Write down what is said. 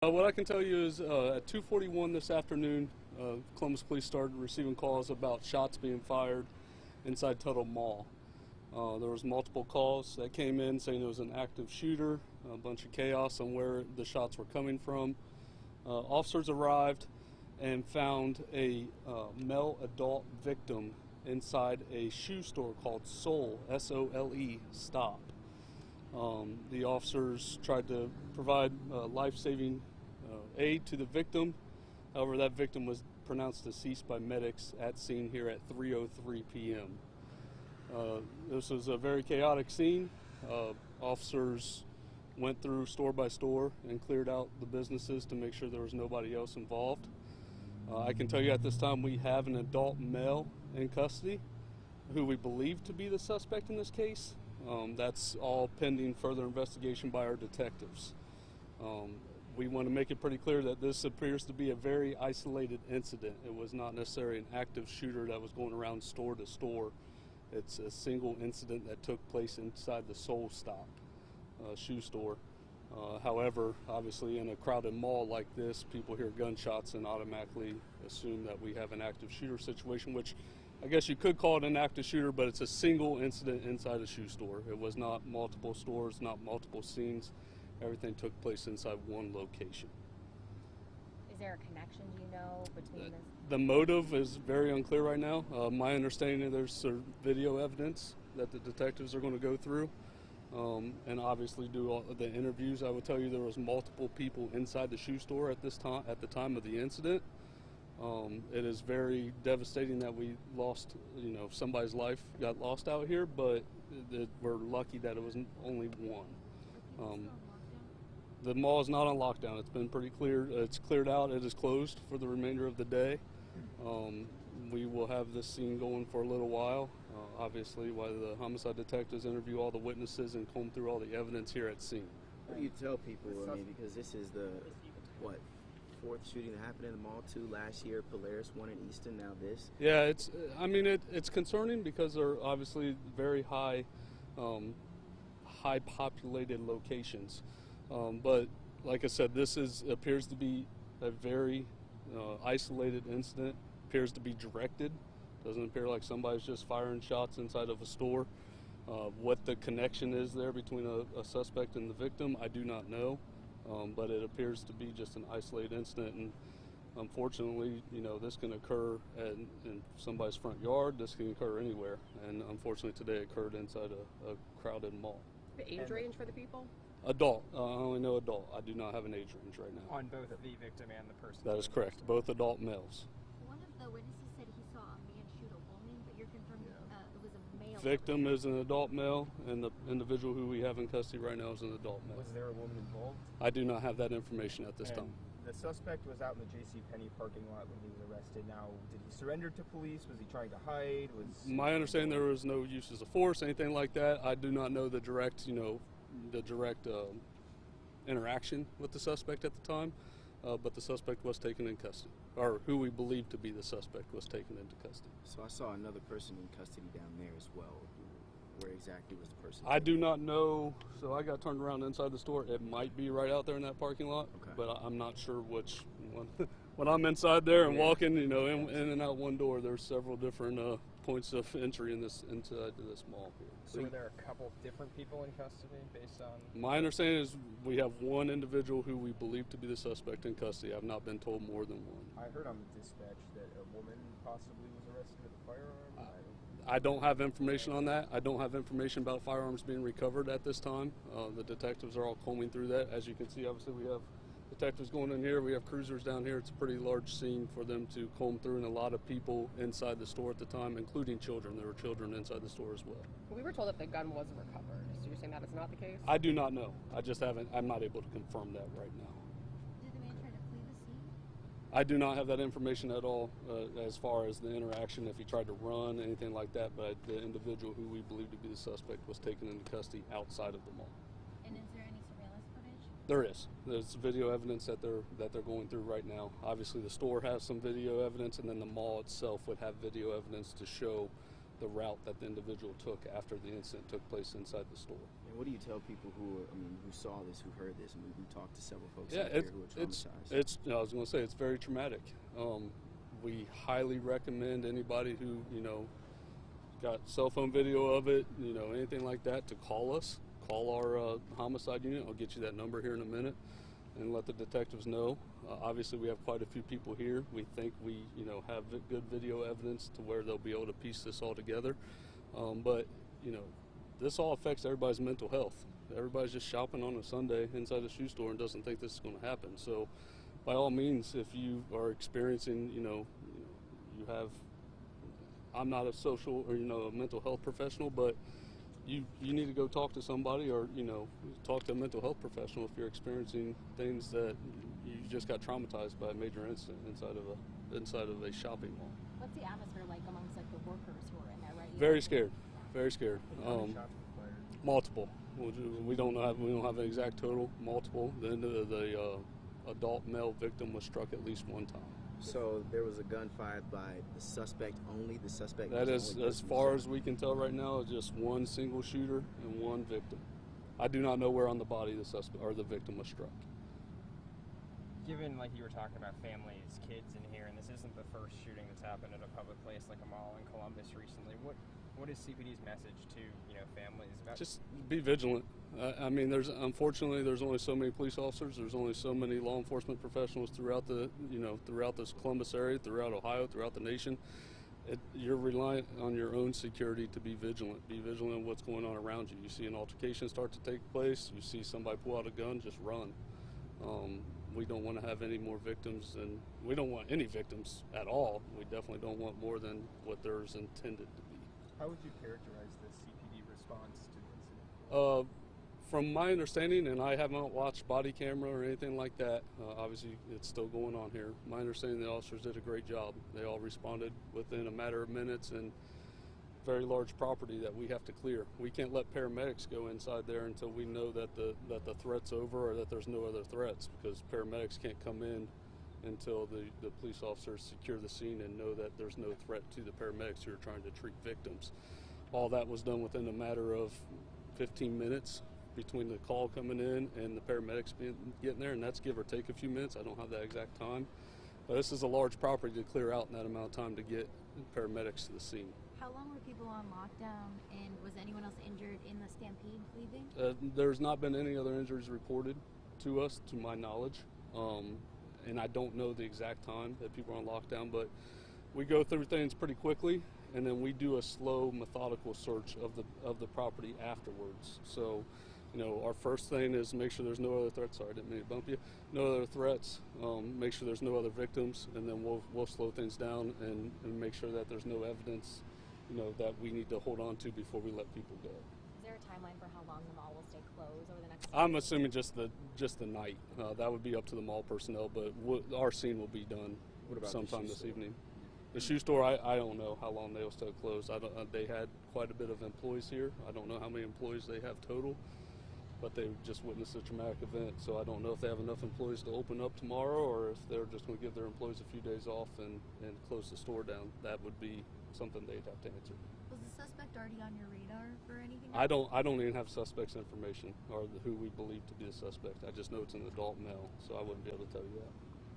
What I can tell you is at 2:41 this afternoon, Columbus Police started receiving calls about shots being fired inside Tuttle Mall. There was multiple calls that came in saying there was an active shooter, a bunch of chaos on where the shots were coming from. Officers arrived and found a male adult victim inside a shoe store called Sole, S-O-L-E, Stop. The officers tried to provide life-saving aid to the victim. However, that victim was pronounced deceased by medics at scene here at 3:03 p.m. This was a very chaotic scene. Officers went through store by store and cleared out the businesses to make sure there was nobody else involved. I can tell you at this time we have an adult male in custody who we believe to be the suspect in this case. That's all pending further investigation by our detectives. We want to make it pretty clear that this appears to be a very isolated incident. It was not necessarily an active shooter that was going around store to store. It's a single incident that took place inside the Sole Stop shoe store. However, obviously in a crowded mall like this, people hear gunshots and automatically assume that we have an active shooter situation, which I guess you could call it an active shooter, but it's a single incident inside a shoe store. It was not multiple stores, not multiple scenes. Everything took place inside one location. Is there a connection, do you know, between this? The motive is very unclear right now. My understanding is there's some video evidence that the detectives are going to go through and obviously do all the interviews. I will tell you there was multiple people inside the shoe store at the time of the incident. It is very devastating that we lost, somebody's life got lost out here, but we're lucky that it was only one. The mall is not on lockdown. It's been pretty clear. It's cleared out. It is closed for the remainder of the day. We will have this scene going for a little while, obviously, while the homicide detectives interview all the witnesses and comb through all the evidence here at scene. What do you tell people, because this is the, fourth shooting that happened in the mall, 2 last year, Polaris, 1 in Easton, now this? Yeah, it's concerning because they're obviously very high populated locations. But like I said, this appears to be a very isolated incident, appears to be directed. Doesn't appear like somebody's just firing shots inside of a store. What the connection is there between a suspect and the victim, I do not know. But it appears to be just an isolated incident, and unfortunately, this can occur in somebody's front yard. This can occur anywhere, and unfortunately today it occurred inside a crowded mall. The age range for the people? Adult. I only know adult. I do not have an age range right now. On both the victim and the person? That is correct. Both adult males. One of the witnesses said he saw a man shoot a woman, but you're confirming it was a male. Victim is an adult male, and the individual who we have in custody right now is an adult male. Was there a woman involved? I do not have that information at this time. The suspect was out in the JCPenney parking lot when he was arrested. Now, did he surrender to police? Was he trying to hide? My understanding, there was no uses of force, anything like that. I do not know the direct, interaction with the suspect at the time, but the suspect was taken in custody, or who we believe to be the suspect was taken into custody. So I saw another person in custody down there as well. Where exactly was the person? I do not know. So I got turned around inside the store. It might be right out there in that parking lot, but I'm not sure which one. When I'm inside there and walking, in and out one door, there's several different points of entry inside this mall here. So were there a couple different people in custody based on? My understanding is we have one individual who we believe to be the suspect in custody. I've not been told more than one. I heard on the dispatch that a woman possibly was arrested with a firearm. I don't have information on that. I don't have information about firearms being recovered at this time. The detectives are all combing through that. As you can see, obviously we have detectives going in here. We have cruisers down here. It's a pretty large scene for them to comb through, and a lot of people inside the store at the time, including children. There were children inside the store as well. We were told that the gun wasn't recovered. So you're saying that is not the case? I do not know. I'm not able to confirm that right now. Did the man try to flee the scene? I do not have that information at all as far as the interaction, if he tried to run, anything like that, but the individual who we believe to be the suspect was taken into custody outside of the mall. And is there any surveillance footage? There is. There's video evidence that they're going through right now. Obviously the store has some video evidence, and then the mall itself would have video evidence to show the route that the individual took after the incident took place inside the store. And what do you tell people who saw this, who heard this? We talked to several folks Yeah, out here who are traumatized. I was going to say it's very traumatic. We highly recommend anybody who got cell phone video of it, anything like that, to call us. Call our homicide unit. I'll get you that number here in a minute, and let the detectives know. Obviously, we have quite a few people here. We think we have good video evidence to where they'll be able to piece this all together. But this all affects everybody's mental health. Everybody's just shopping on a Sunday inside a shoe store and doesn't think this is going to happen. So by all means, if you are experiencing, you have, I'm not a social or a mental health professional, but you need to go talk to somebody, or talk to a mental health professional if you're experiencing things that you just got traumatized by a major incident inside of a shopping mall. What's the atmosphere like amongst like the workers who are in there, right? Very scared. Very scared. How many shots were fired? Multiple. We don't have an exact total. Multiple. The adult male victim was struck at least one time. So there was a gun fired by the suspect only. The suspect. That was is, the only as person far shot? as we can tell right now, just one single shooter and one victim. I do not know where on the body the suspect or the victim was struck. Given, like you were talking about families, kids in here, and this isn't the first shooting that's happened at a public place like a mall in Columbus recently, what is CPD's message to families about? Just be vigilant. Unfortunately there's only so many police officers. There's only so many law enforcement professionals throughout throughout this Columbus area, throughout Ohio, throughout the nation. You're reliant on your own security to be vigilant. Be vigilant in what's going on around you. You see an altercation start to take place. You see somebody pull out a gun, just run. We don't want to have any more victims, and we don't want any victims at all. We definitely don't want more than what there's intended to be. How would you characterize the CPD response to the incident? From my understanding, and I haven't watched body camera or anything like that, obviously it's still going on here. My understanding, the officers did a great job. They all responded within a matter of minutes, and very large property that we have to clear. We can't let paramedics go inside there until we know that the threat's over or that there's no other threats, because paramedics can't come in until the police officers secure the scene and know that there's no threat to the paramedics who are trying to treat victims. All that was done within a matter of 15 minutes between the call coming in and the paramedics getting there, and that's give or take a few minutes. I don't have that exact time. But this is a large property to clear out in that amount of time to get paramedics to the scene. How long were people on lockdown, and was anyone else injured in the stampede leaving? There's not been any other injuries reported to us, to my knowledge. And I don't know the exact time that people are on lockdown, but we go through things pretty quickly, and then we do a slow, methodical search of the property afterwards. So, our first thing is make sure there's no other threats. Sorry, I didn't mean to bump you. No other threats. Make sure there's no other victims, and then we'll slow things down and make sure that there's no evidence, that we need to hold on to before we let people go. Is there a timeline for how long the mall will stay closed over the next? I'm assuming just the night. That would be up to the mall personnel, but our scene will be done sometime this evening. The shoe store, I don't know how long they will stay closed. They had quite a bit of employees here. I don't know how many employees they have total, but they just witnessed a traumatic event, so I don't know if they have enough employees to open up tomorrow, or if they're just going to give their employees a few days off and close the store down. That would be something they'd have to answer. Was the suspect already on your radar for anything? I don't even have suspect's information or who we believe to be the suspect. I just know it's an adult male, so I wouldn't be able to tell you that.